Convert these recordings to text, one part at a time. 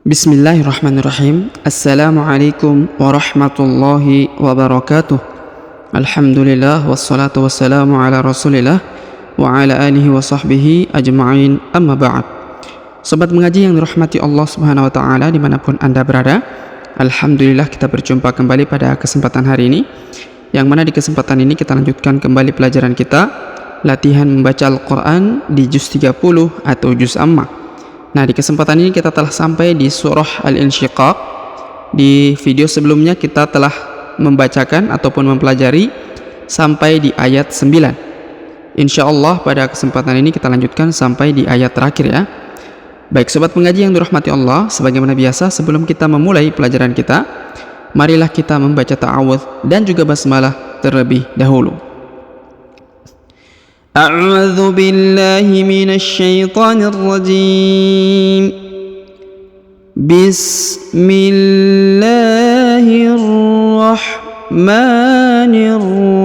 Bismillahirrahmanirrahim. Assalamualaikum warahmatullahi wabarakatuh. Alhamdulillah wassalatu wassalamu ala rasulillah wa ala alihi wa sahbihi ajma'in, amma ba'd. Sobat mengaji yang dirahmati Allah subhanahu wa ta'ala dimanapun anda berada, Alhamdulillah kita berjumpa kembali pada kesempatan hari ini, yang mana di kesempatan ini kita lanjutkan kembali pelajaran kita latihan membaca Al-Quran di juz 30 atau juz Ammah. Nah, di kesempatan ini kita telah sampai di surah Al-Insyiqaq. Di video sebelumnya kita telah membacakan ataupun mempelajari sampai di ayat 9. Insyaallah pada kesempatan ini kita lanjutkan sampai di ayat terakhir ya. Baik sobat pengaji yang dirahmati Allah, sebagaimana biasa sebelum kita memulai pelajaran kita, marilah kita membaca ta'awudz dan juga basmalah terlebih dahulu. أعوذ بالله من الشيطان الرجيم بسم الله الرحمن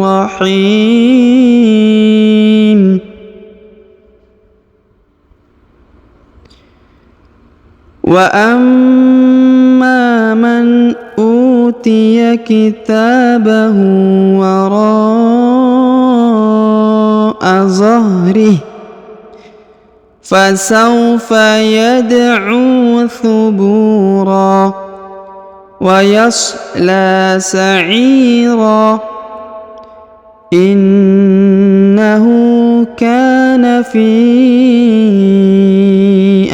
الرحيم وأما من أوتي كتابه ظهره فسوف يدعو ثبورا ويصلى سعيرا إنه كان في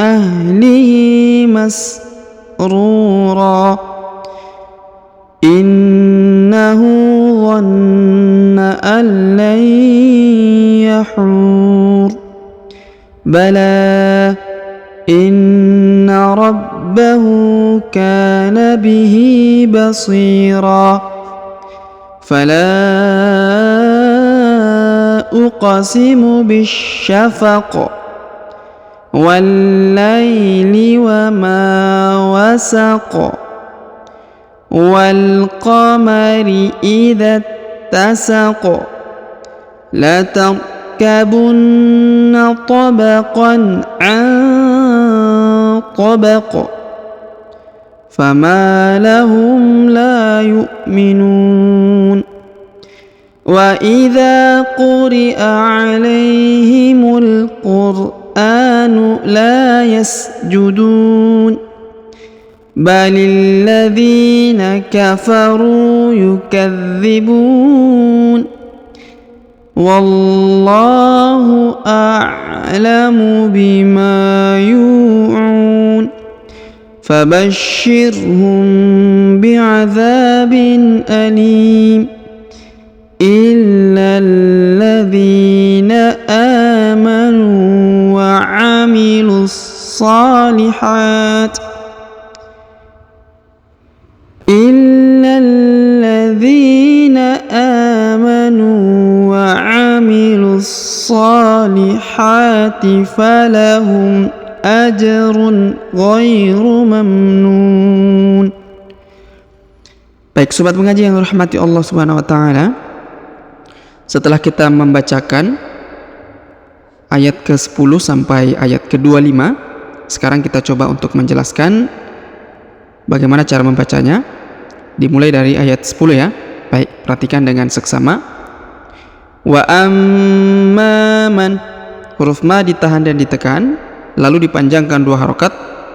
أهله مسرورا إنه ظن أن لن يحور بلى إن ربه كان به بصيرا فلا أقسم بالشفق والليل وما وسق والقمر إذا اتسق لتركبن طبقا عن طبق فما لهم لا يؤمنون وإذا قرئ عليهم القرآن لا يسجدون بل الذين كفروا يكذبون والله أعلم بما يوعون فبشرهم بعذاب أليم إلا الذين آمنوا وعملوا الصالحات إلا الذين آمنوا وعملوا الصالحات فلهم أجر غير ممنون. Baik sobat mengaji yang dirahmati Allah Subhanahu wa taala, setelah kita membacakan ayat ke-10 sampai ayat ke-25, sekarang kita coba untuk menjelaskan bagaimana cara membacanya. Dimulai dari ayat 10 ya. Baik, perhatikan dengan seksama. Wa amma man, huruf ma ditahan dan ditekan, lalu dipanjangkan 2 harokat.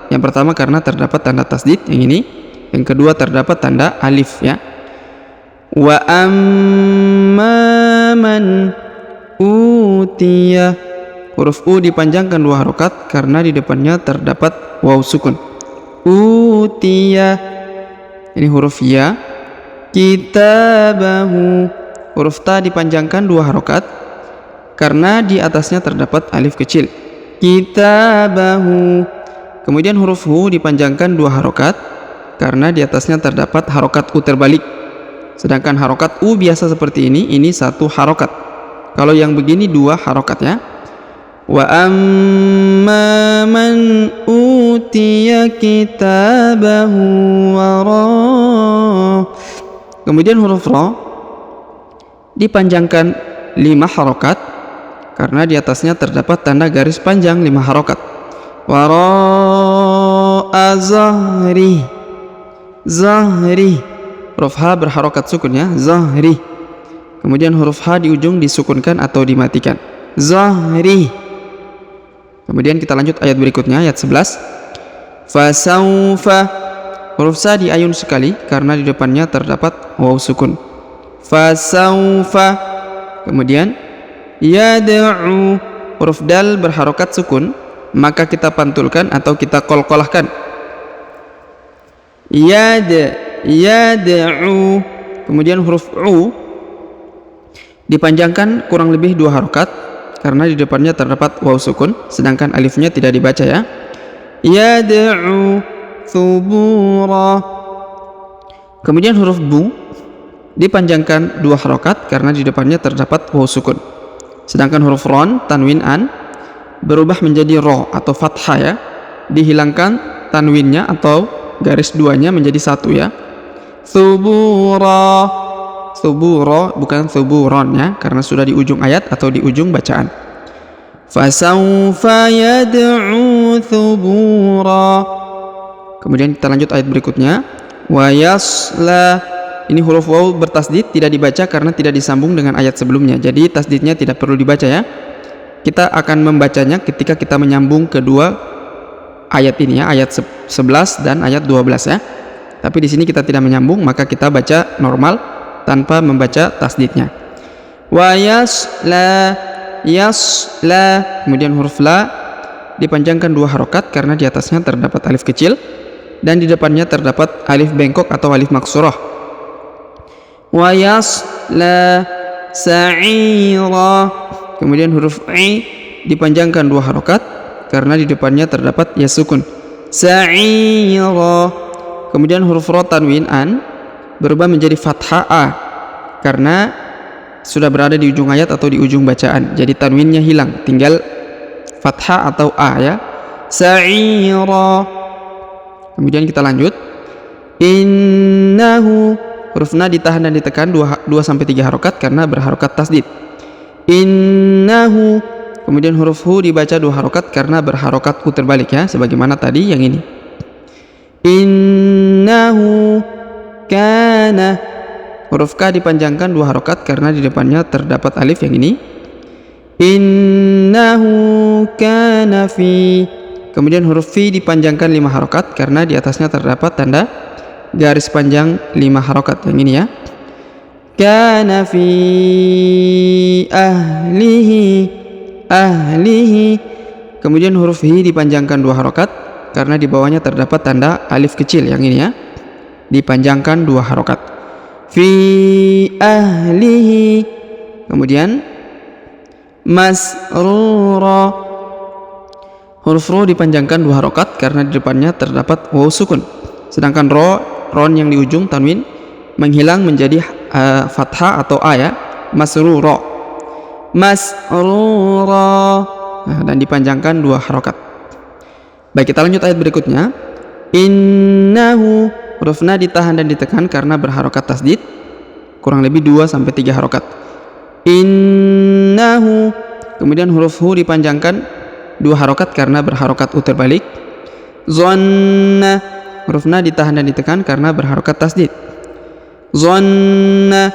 Yang pertama karena terdapat tanda tasdid yang ini, yang kedua terdapat tanda alif ya. Wa amma man utiya, huruf u dipanjangkan 2 harokat karena di depannya terdapat waw sukun. Utiya, ini huruf ya. Kitabahu, huruf ta dipanjangkan 2 harokat karena di atasnya terdapat alif kecil. Kitabahu. Kemudian huruf hu dipanjangkan 2 harokat karena di atasnya terdapat harokat u terbalik. Sedangkan harokat u biasa seperti ini 1 harokat. Kalau yang begini 2 harokat ya. Wa amma man utiya kitabahu wara. Kemudian huruf ra dipanjangkan 5 harokat karena di atasnya terdapat tanda garis panjang 5 harokat. Wara Zahri. Zahri. Huruf H berharokat sukun ya, Zahri. Kemudian huruf H di ujung disukunkan atau dimatikan. Zahri. Kemudian kita lanjut ayat berikutnya, ayat 11. Fasaufa. Huruf Sa diayun sekali karena di depannya terdapat waw sukun. Fasaufa. Kemudian yad'u. Huruf Dal berharokat sukun, maka kita pantulkan atau kita qalqalahkan. Yad'u. Kemudian huruf U dipanjangkan kurang lebih 2 harokat karena di depannya terdapat waw sukun, sedangkan alifnya tidak dibaca ya. Yad'u thubura. Kemudian huruf Bu dipanjangkan 2 harokat karena di depannya terdapat waw sukun, sedangkan huruf Ron tanwin an berubah menjadi ro atau fathah ya, dihilangkan tanwinnya atau garis duanya menjadi 1 ya. Thubura. Thubura bukan thuburon ya, karena sudah di ujung ayat atau di ujung bacaan. Fasaufa yad'u thubura. Kemudian kita lanjut ayat berikutnya. Wa yasla. Ini huruf waw bertasdid tidak dibaca karena tidak disambung dengan ayat sebelumnya, jadi tasdidnya tidak perlu dibaca ya. Kita akan membacanya ketika kita menyambung kedua ayat ini ya, ayat 11 dan ayat 12 ya. Tapi di sini kita tidak menyambung, maka kita baca normal tanpa membaca tasdidnya. Wa yasla. Yasla. Kemudian huruf La dipanjangkan 2 harokat karena di atasnya terdapat alif kecil dan di depannya terdapat alif bengkok atau alif maksurah. Wa yasla sa'ira. Kemudian huruf I dipanjangkan 2 harokat karena di depannya terdapat ya sukun. Sa'ira. Kemudian huruf Ro tanwin an berubah menjadi fathah A karena sudah berada di ujung ayat atau di ujung bacaan, jadi tanwinnya hilang, tinggal fathah atau A ya. Sa'ira. Kemudian kita lanjut. Innahu. Huruf Na ditahan dan ditekan 2-3 harokat karena berharokat tasdid. Innahu. Kemudian huruf Hu dibaca 2 harokat karena berharokat U terbalik ya, sebagaimana tadi yang ini. Innahu kana. Huruf K dipanjangkan 2 harokat karena di depannya terdapat alif yang ini. Innahu kana fi. Kemudian huruf Fi dipanjangkan 5 harokat karena di atasnya terdapat tanda garis panjang 5 harokat yang ini ya. Kana fi ahlihi. Ahlihi. Kemudian huruf Hi dipanjangkan 2 harokat karena di bawahnya terdapat tanda alif kecil yang ini ya, dipanjangkan 2 harokat. Fi ahlihi. Kemudian masrura. Huruf Ro dipanjangkan 2 harokat karena di depannya terdapat waw sukun, sedangkan ron yang di ujung tanwin menghilang menjadi fathah atau A ya. Masrura. Masrura. Nah, dan dipanjangkan 2 harokat. Baik, kita lanjut ayat berikutnya. Innahu. Huruf Na ditahan dan ditekan karena berharokat tasdid, kurang lebih 2-3 harokat. Innahu. Kemudian huruf Hu dipanjangkan 2 harokat karena berharokat U terbalik. Zonna. Huruf Na ditahan dan ditekan karena berharokat tasdid. Zonna.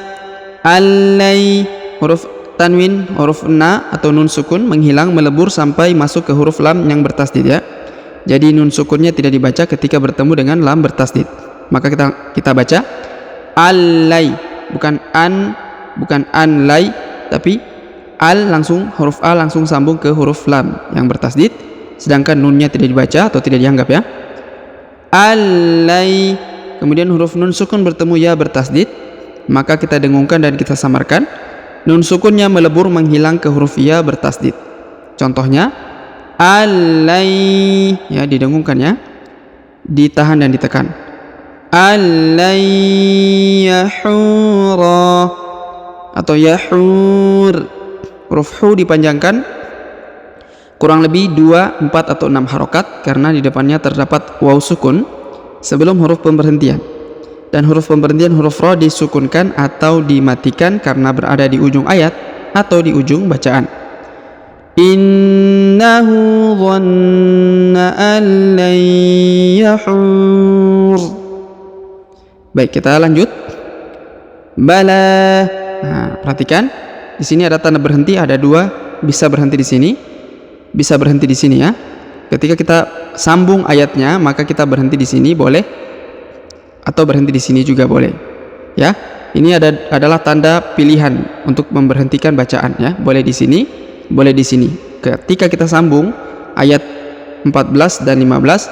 Allai. Huruf tanwin, huruf Na atau nun sukun menghilang melebur sampai masuk ke huruf lam yang bertasdid ya. Jadi nun sukunnya tidak dibaca ketika bertemu dengan lam bertasdid. Maka kita baca allai, bukan an lai, tapi al langsung, huruf A langsung sambung ke huruf lam yang bertasdid, sedangkan nunnya tidak dibaca atau tidak dianggap ya. Allai. Kemudian huruf nun sukun bertemu ya bertasdid, maka kita dengungkan dan kita samarkan. Nun sukunnya melebur menghilang ke huruf ya bertasdid. Contohnya allai ya, didengungkan ya, ditahan dan ditekan. Allai yahura atau yahur. Huruf Hu dipanjangkan kurang lebih 2, 4 atau 6 harokat karena di depannya terdapat waw sukun sebelum huruf pemberhentian, dan huruf pemberhentian huruf Ro disukunkan atau dimatikan karena berada di ujung ayat atau di ujung bacaan. Innahu dhanna an lan yahur. Baik, kita lanjut. Bala. Nah, perhatikan di sini ada tanda berhenti, ada dua, bisa berhenti di sini, bisa berhenti di sini ya. Ketika kita sambung ayatnya, maka kita berhenti di sini boleh, atau berhenti di sini juga boleh. Ya, ini adalah tanda pilihan untuk memberhentikan bacaan ya. Boleh di sini, boleh di sini. Ketika kita sambung ayat 14 dan 15,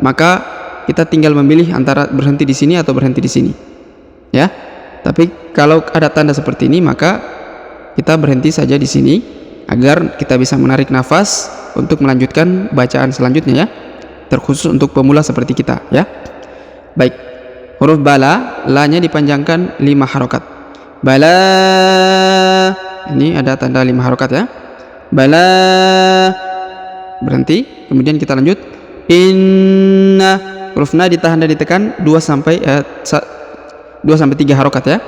maka kita tinggal memilih antara berhenti di sini atau berhenti di sini. Ya. Tapi kalau ada tanda seperti ini, maka kita berhenti saja di sini agar kita bisa menarik nafas untuk melanjutkan bacaan selanjutnya ya. Terkhusus untuk pemula seperti kita ya. Baik. Huruf bala, la-nya dipanjangkan 5 harokat. Bala. Ini ada tanda 5 harokat ya. Bala. Berhenti, kemudian kita lanjut. Inna. Huruf na ditahan dan ditekan 2 sampai 3 harokat ya.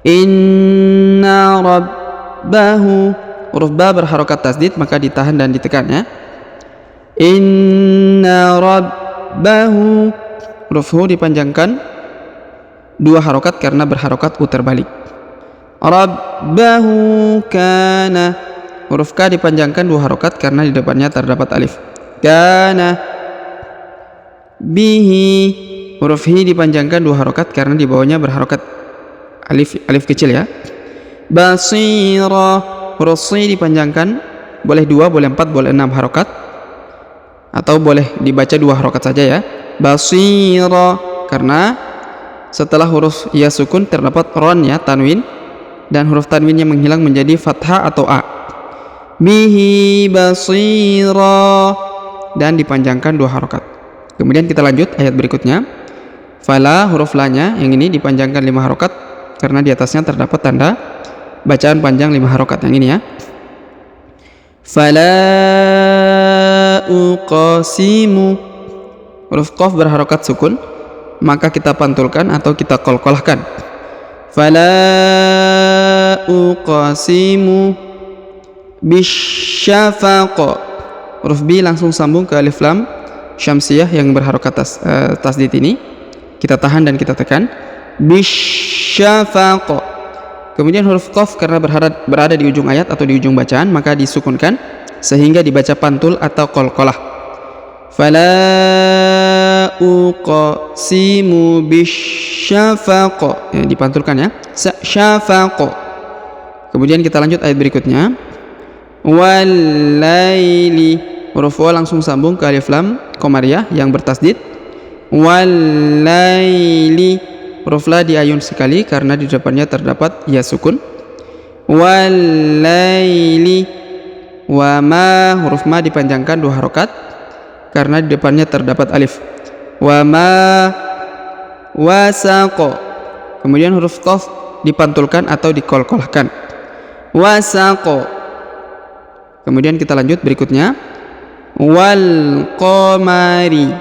Inna rabbahu. Huruf ba berharokat tasdid, maka ditahan dan ditekan ya. Inna rabbahu. Huruf hu dipanjangkan 2 harokat karena berharokat u terbalik. Rabbahu kana. Huruf ka dipanjangkan 2 harokat karena di depannya terdapat alif. Kana. Bihi. Huruf hi dipanjangkan 2 harokat karena di bawahnya berharokat alif kecil ya. Basira. Huruf si dipanjangkan, boleh 2, boleh 4, boleh 6 harokat, atau boleh dibaca 2 harokat saja ya. Basira, karena setelah huruf ya sukun terdapat ron ya, tanwin, dan huruf tanwinnya menghilang menjadi fathah atau a. Bihi basira, dan dipanjangkan 2 harokat. Kemudian kita lanjut ayat berikutnya. Fala, huruf la-nya yang ini dipanjangkan 5 harokat karena di atasnya terdapat tanda bacaan panjang 5 harokat yang ini ya. Fala uqasimu. Huruf qaf berharokat sukun, maka kita pantulkan atau kita qalqalahkan. Fala uqasimu bisyafaq. Huruf bi langsung sambung ke alif lam syamsiyah yang berharokat tasdid ini. Kita tahan dan kita tekan. Bisyafaq. Kemudian huruf qaf karena berada di ujung ayat atau di ujung bacaan, maka disukunkan sehingga dibaca pantul atau qalqalah. Fala uqsimu bisyafaq. Ya, dipantulkan ya. Syafaq. Kemudian kita lanjut ayat berikutnya. Wal-laili. Huruf wa langsung sambung ke alif lam qamariyah yang bertasdid. Wal-laili. Huruf la diayun sekali karena di depannya terdapat ya sukun. Wal-laili. Wa ma. Huruf ma dipanjangkan 2 harokat karena di depannya terdapat alif. Wa ma wasaqo. Kemudian huruf qaf dipantulkan atau dikolkolahkan. Wasaqo. Kemudian kita lanjut berikutnya. Wal qamari.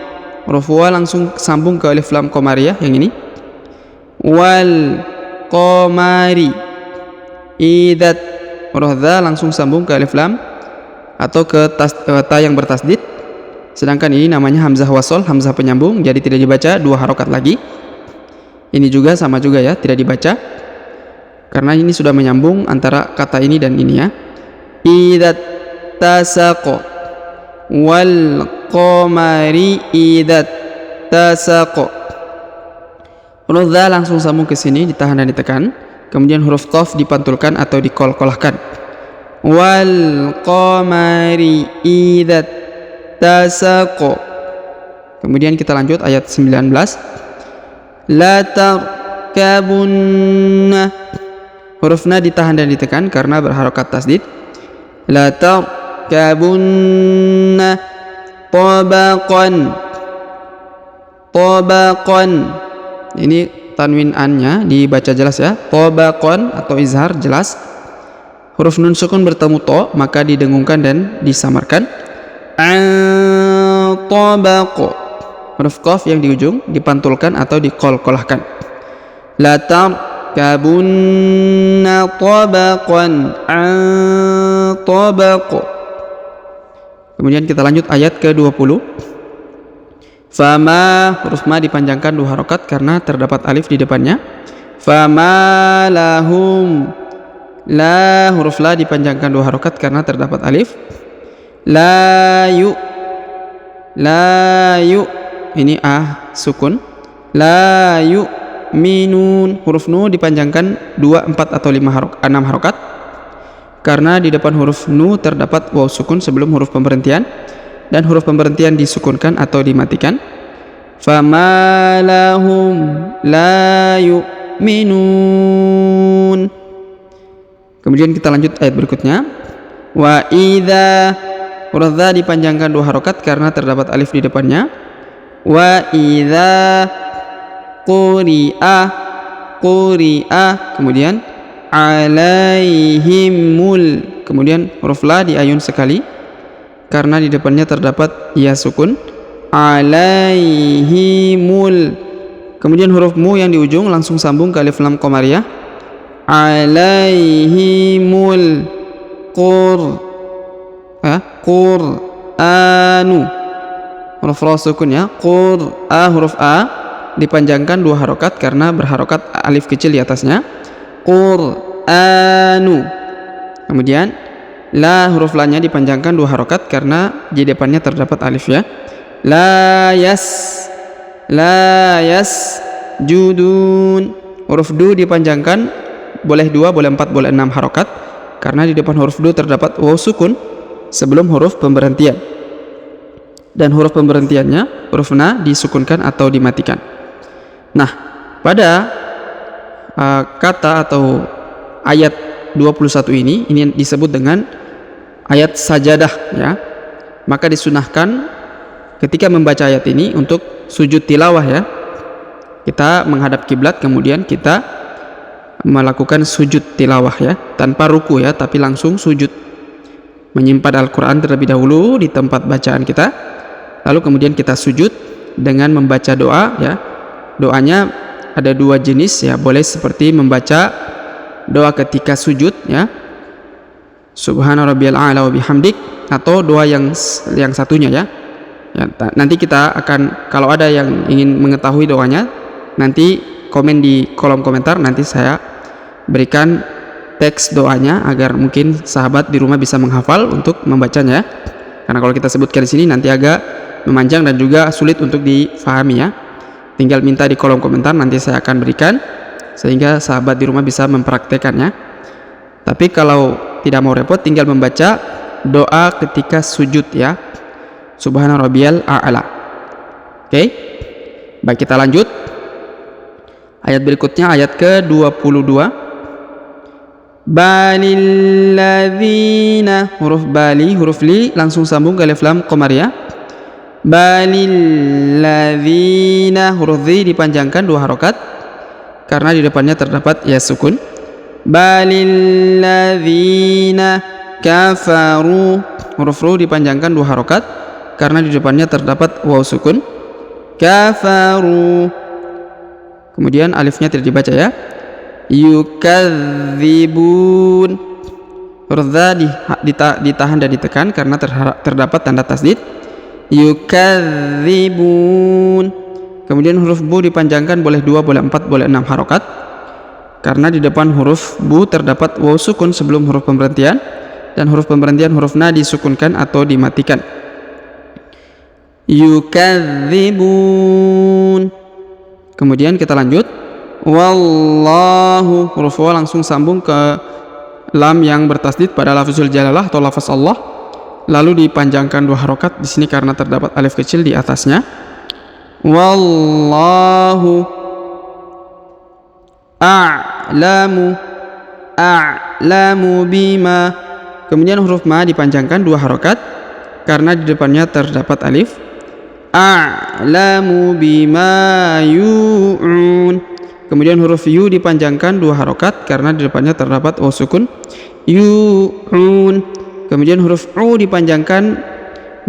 Huruf wa langsung sambung ke alif lam qamariyah yang ini. Wal qamari. Idat. Huruf dha langsung sambung ke alif lam atau ke ta yang bertasdid. Sedangkan ini namanya hamzah wasol, hamzah penyambung, jadi tidak dibaca 2 harokat lagi. Ini juga sama juga ya, tidak dibaca karena ini sudah menyambung antara kata ini dan ini ya. Idat tasaqo. Wal qamari idat tasaqo. Huruf dha langsung sambung ke sini, ditahan dan ditekan. Kemudian huruf qaf dipantulkan atau dikolkolahkan. Wal qamari idat tasaqo. Kemudian kita lanjut ayat 19. La tarkabunna. Huruf na ditahan dan ditekan karena berharokat tasdid. La tarkabunna tabaqan. Tabaqan. Ini tanwin an-nya dibaca jelas ya. Tabaqan atau izhar jelas. Huruf nun sukun bertemu to maka didengungkan dan disamarkan. Tabaqo. Huruf qaf yang di ujung dipantulkan atau dikolkolahkan. La tarkabunna tabaqan tabaq. Kemudian kita lanjut ayat ke-20. Fama, huruf ma dipanjangkan 2 harokat karena terdapat alif di depannya. Fama lahum, la, huruf la dipanjangkan 2 harokat karena terdapat alif. La yu, ini sukun. La yu minun, huruf nu dipanjangkan 2, 4 atau 6 harokat karena di depan huruf nu terdapat waw sukun sebelum huruf pemberhentian, dan huruf pemberhentian disukunkan atau dimatikan. Fama lahum la yu'minun. Kemudian kita lanjut ayat berikutnya. Wa idza, huruf dha dipanjangkan 2 harokat karena terdapat alif di depannya. Wa idza quri'a, kemudian alaihimul, kemudian huruf la diayun sekali karena di depannya terdapat ya sukun. Alaihimul, kemudian huruf mu yang di ujung langsung sambung ke alif lam qamariyah. Alaihimul qur'anu, huruf ra sukun ya. Huruf a dipanjangkan 2 harokat karena berharokat alif kecil di atasnya. Qur'anu. Kemudian la, huruf la nya dipanjangkan 2 harokat karena di depannya terdapat alif ya. La judun, huruf du dipanjangkan boleh 2, boleh 4, boleh 6 harokat karena di depan huruf du terdapat waw sukun sebelum huruf pemberhentian, dan huruf pemberhentiannya huruf na disukunkan atau dimatikan. Nah, pada kata atau ayat 21 ini disebut dengan ayat sajadah ya. Maka disunahkan ketika membaca ayat ini untuk sujud tilawah ya. Kita menghadap kiblat, kemudian kita melakukan sujud tilawah ya, tanpa ruku ya, tapi langsung sujud, menyimpan Al-Quran terlebih dahulu di tempat bacaan kita, lalu kemudian kita sujud dengan membaca doa ya. Doanya ada 2 jenis ya, boleh seperti membaca doa ketika sujud ya, Subhana rabbiyal a'la wa bihamdik, atau doa yang satunya ya. Nanti kita akan, kalau ada yang ingin mengetahui doanya, nanti komen di kolom komentar, nanti saya berikan teks doanya agar mungkin sahabat di rumah bisa menghafal untuk membacanya. Karena kalau kita sebutkan di sini nanti agak memanjang dan juga sulit untuk difahami ya. Tinggal minta di kolom komentar, nanti saya akan berikan sehingga sahabat di rumah bisa mempraktekannya. Tapi kalau tidak mau repot, tinggal membaca doa ketika sujud ya, Subhana rabbiyal a'la. Oke, baik, kita lanjut ayat berikutnya, ayat ke-22. Balilladzina, huruf bali, huruf li langsung sambung ke alif lam qamariyah. Balilladzina, huruf dhi dipanjangkan 2 harokat karena di depannya terdapat ya sukun. Balilladzina kafaru, huruf ru dipanjangkan 2 harokat karena di depannya terdapat waw sukun. Kafaru, kemudian alifnya tidak dibaca ya. Yukadzibun, huruf dha ditahan dan ditekan karena terdapat tanda tasdid. Yukadzibun, kemudian huruf bu dipanjangkan boleh 2, boleh 4, boleh 6 harokat karena di depan huruf bu terdapat waw sukun sebelum huruf pemberhentian, dan huruf pemberhentian huruf na disukunkan atau dimatikan. Yukadzibun. Kemudian kita lanjut. Wallahu, huruf wa langsung sambung ke lam yang bertasdid pada lafzul jalalah atau lafaz Allah, lalu dipanjangkan 2 harokat di sini karena terdapat alif kecil di atasnya. Wallahu a'lamu bima, kemudian huruf ma dipanjangkan 2 harokat karena di depannya terdapat alif. A'lamu bima yu'un, kemudian huruf yu dipanjangkan 2 harokat karena di depannya terdapat waw sukun. Yu'un, kemudian huruf u dipanjangkan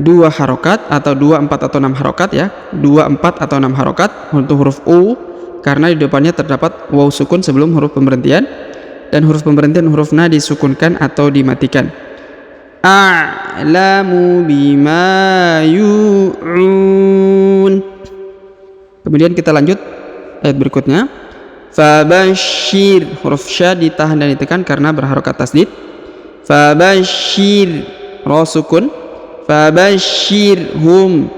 2 harokat atau 2, 4 atau 6 harokat ya. 2, 4 atau 6 harokat untuk huruf u karena di depannya terdapat waw sukun sebelum huruf pemberhentian, dan huruf pemberhentian huruf na disukunkan atau dimatikan. a'lamu bima yu'un. Kemudian kita lanjut ayat berikutnya. Fabashir, huruf sya ditahan dan ditekan karena berharokat tasdid. Fabashir, ro sukun. Fabashirhum,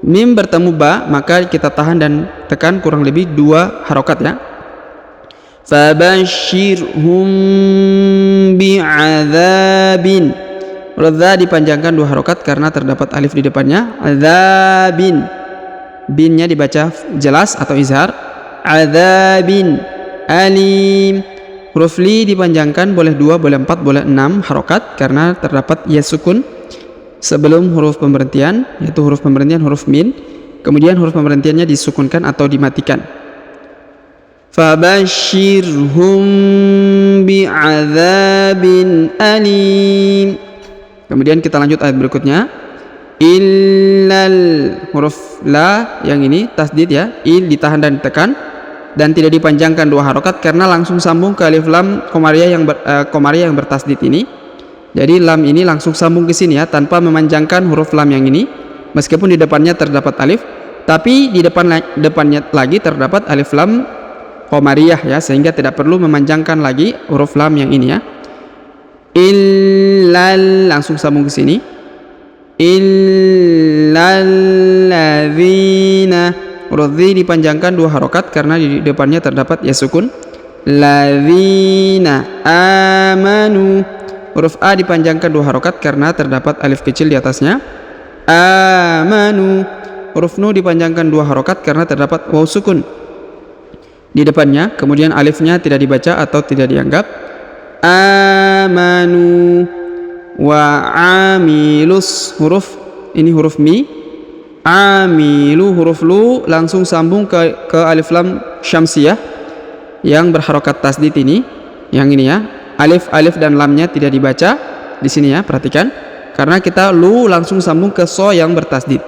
mim bertemu ba, maka kita tahan dan tekan kurang lebih 2 harokat ya. Fabashirhum bi'adzabin, radza dipanjangkan 2 harokat karena terdapat alif di depannya. Adzabin, binnya dibaca jelas atau izhar. Adzabin alim, huruf li dipanjangkan boleh 2, boleh 4, boleh 6 harokat karena terdapat ya sukun sebelum huruf pemberhentian, yaitu huruf pemberhentian huruf min, kemudian huruf pemberhentiannya disukunkan atau dimatikan. Fabashirhum bi'adzabin alim. Kemudian kita lanjut ayat berikutnya. Illal, huruf la yang ini tasdid ya, il ditahan dan ditekan dan tidak dipanjangkan 2 harokat karena langsung sambung ke alif lam komariah yang bertasdid ini. Jadi lam ini langsung sambung ke sini ya, tanpa memanjangkan huruf lam yang ini, meskipun di depannya terdapat alif, tapi di depannya lagi terdapat alif lam komariah ya, sehingga tidak perlu memanjangkan lagi huruf lam yang ini ya. Illal, langsung sambung ke sini. Illalladzina, huruf dhi dipanjangkan 2 harokat karena di depannya terdapat ya sukun. Ladzina amanu, huruf a dipanjangkan 2 harokat karena terdapat alif kecil di atasnya. Amanu, huruf nu dipanjangkan 2 harokat karena terdapat waw sukun di depannya, kemudian alifnya tidak dibaca atau tidak dianggap. Amanu wa amilus, huruf ini huruf mi. Amilu, huruf lu langsung sambung ke alif lam syamsiyah yang berharokat tasdid ini, yang ini ya. Alif dan lamnya tidak dibaca di sini ya, perhatikan, karena kita lu langsung sambung ke so yang bertasdid,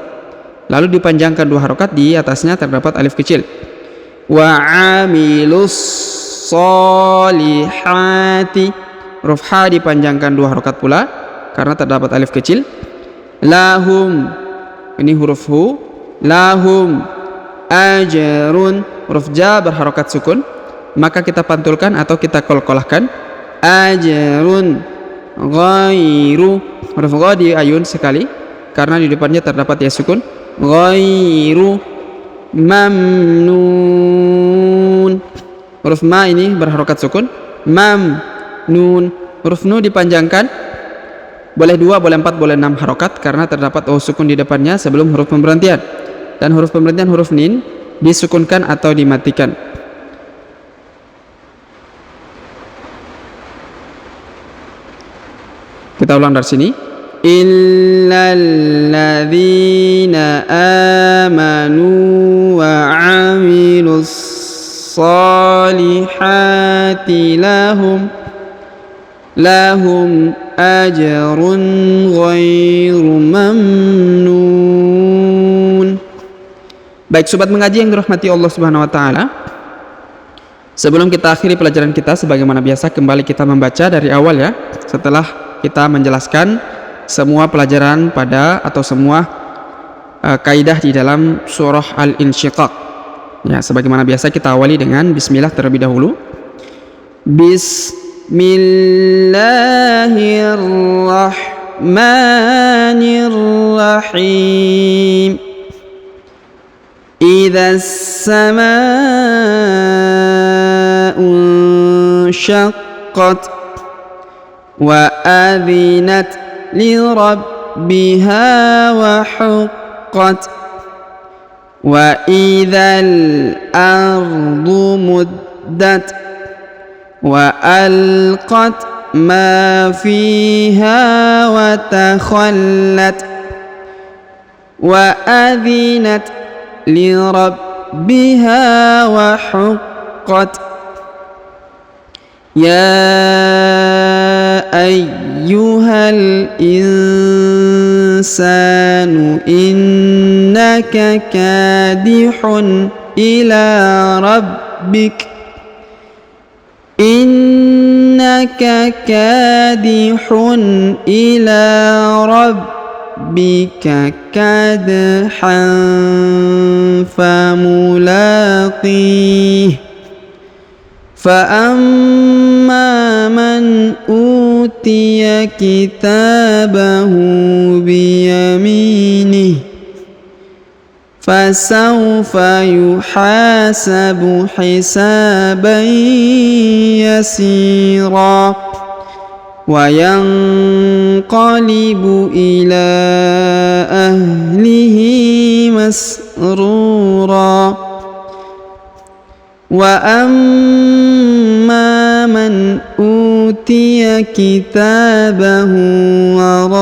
lalu dipanjangkan 2 harokat, di atasnya terdapat alif kecil. Wa amilus solihati, huruf ha dipanjangkan 2 harokat pula karena terdapat alif kecil. Lahum, ini huruf hu. Lahum ajrun, huruf ja berharokat sukun, maka kita pantulkan atau kita kolkolahkan. Ajrun ghairu, huruf gha diayun sekali karena di depannya terdapat ya sukun. Ghairu mamnun, huruf ma ini berharokat sukun. Mamnun, huruf nu dipanjangkan boleh 2, boleh 4, boleh 6 harokat karena terdapat waw sukun di depannya sebelum huruf pemberhentian, dan huruf pemberhentian huruf nin disukunkan atau dimatikan. Kita ulang dari sini. Illalladzina amanu wa amilus salihati lahum ajrun ghairu mamnun. Baik sobat mengaji yang dirahmati Allah Subhanahu wa taala, sebelum kita akhiri pelajaran kita sebagaimana biasa, kembali kita membaca dari awal ya, setelah kita menjelaskan semua pelajaran pada atau semua kaidah di dalam surah Al-Insyiqaq. Ya, sebagaimana biasa kita awali dengan bismillah terlebih dahulu. Bismillahirrahmanirrahim. Idzas samaa'u syaqqat wa adhinat li rabbiha wa huqqat wa idzal ardu muddat wa alqat ma fiha wa takhallat wa adhinat li rabbiha wa huqqat. Ya ayyuhal insanu innaka kadihun ila rabbik إنك كادح إلى ربك كدحا فملاقيه فأما من أوتي كتابه بيمينه فسوف يحاسب حسابا يسيرا وينقلب إلى أهله مسرورا وأما من أوتي كتابه وراء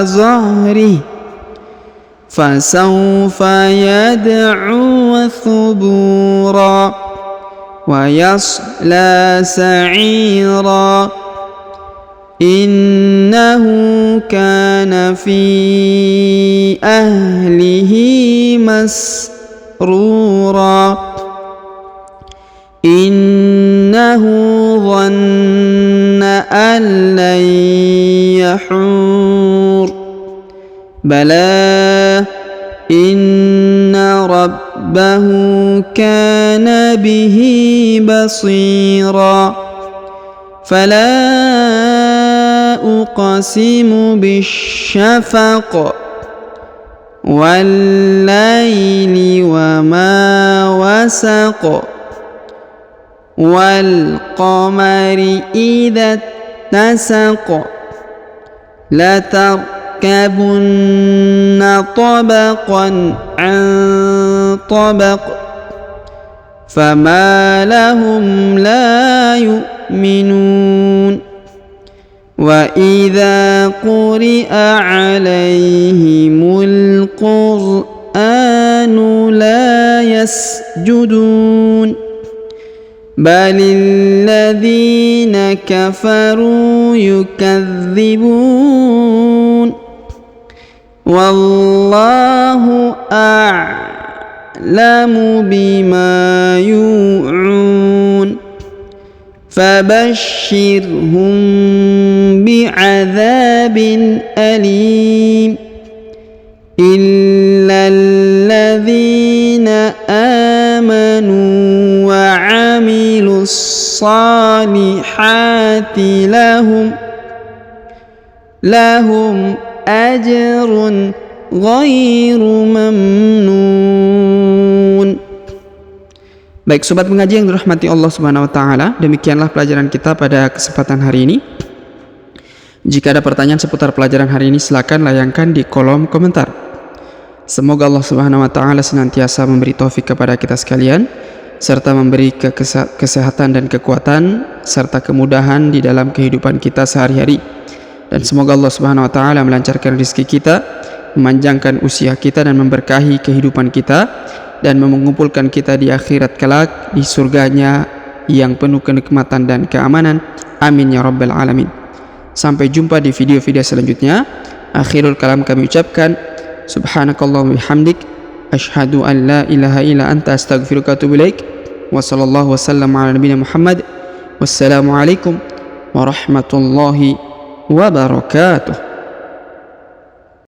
ظهره فسوف يدعو ثبورا ويصلى سعيرا إنه كان في أهله مسرورا إنه ظن أن لن يحور بلى إن ربه كان به بصيرا فلا أقسم بالشفق والليل وما وسق والقمر إذا اتسق لتركبن طبقا عن طبق فما لهم لا يؤمنون وإذا قرئ عليهم القرآن لا يسجدون بل الذين كفروا يكذبون والله أعلم بما يوعون فبشرهم بعذاب أليم إلا الذين آمنوا وعملوا الصالحات لهم أجر غير ممنون. Baik sobat mengaji yang dirahmati Allah Subhanahu wa taala, demikianlah pelajaran kita pada kesempatan hari ini. Jika ada pertanyaan seputar pelajaran hari ini, silakan layangkan di kolom komentar. Semoga Allah Subhanahu wa taala senantiasa memberi taufik kepada kita sekalian, serta memberi kesehatan dan kekuatan serta kemudahan di dalam kehidupan kita sehari-hari. Dan semoga Allah Subhanahu wa taala melancarkan rezeki kita, memanjangkan usia kita dan memberkahi kehidupan kita, dan mengumpulkan kita di akhirat kelak di surganya yang penuh kenikmatan dan keamanan. Amin ya rabbal alamin. Sampai jumpa di video-video selanjutnya. Akhirul kalam kami ucapkan subhanakallahumma bihamdik asyhadu an la ilaha illa anta astaghfiruka wa atubu ilaik. Wa sallallahu wasallam ala nabiyina Muhammad. Wassalamu alaikum warahmatullahi wabarakatuh.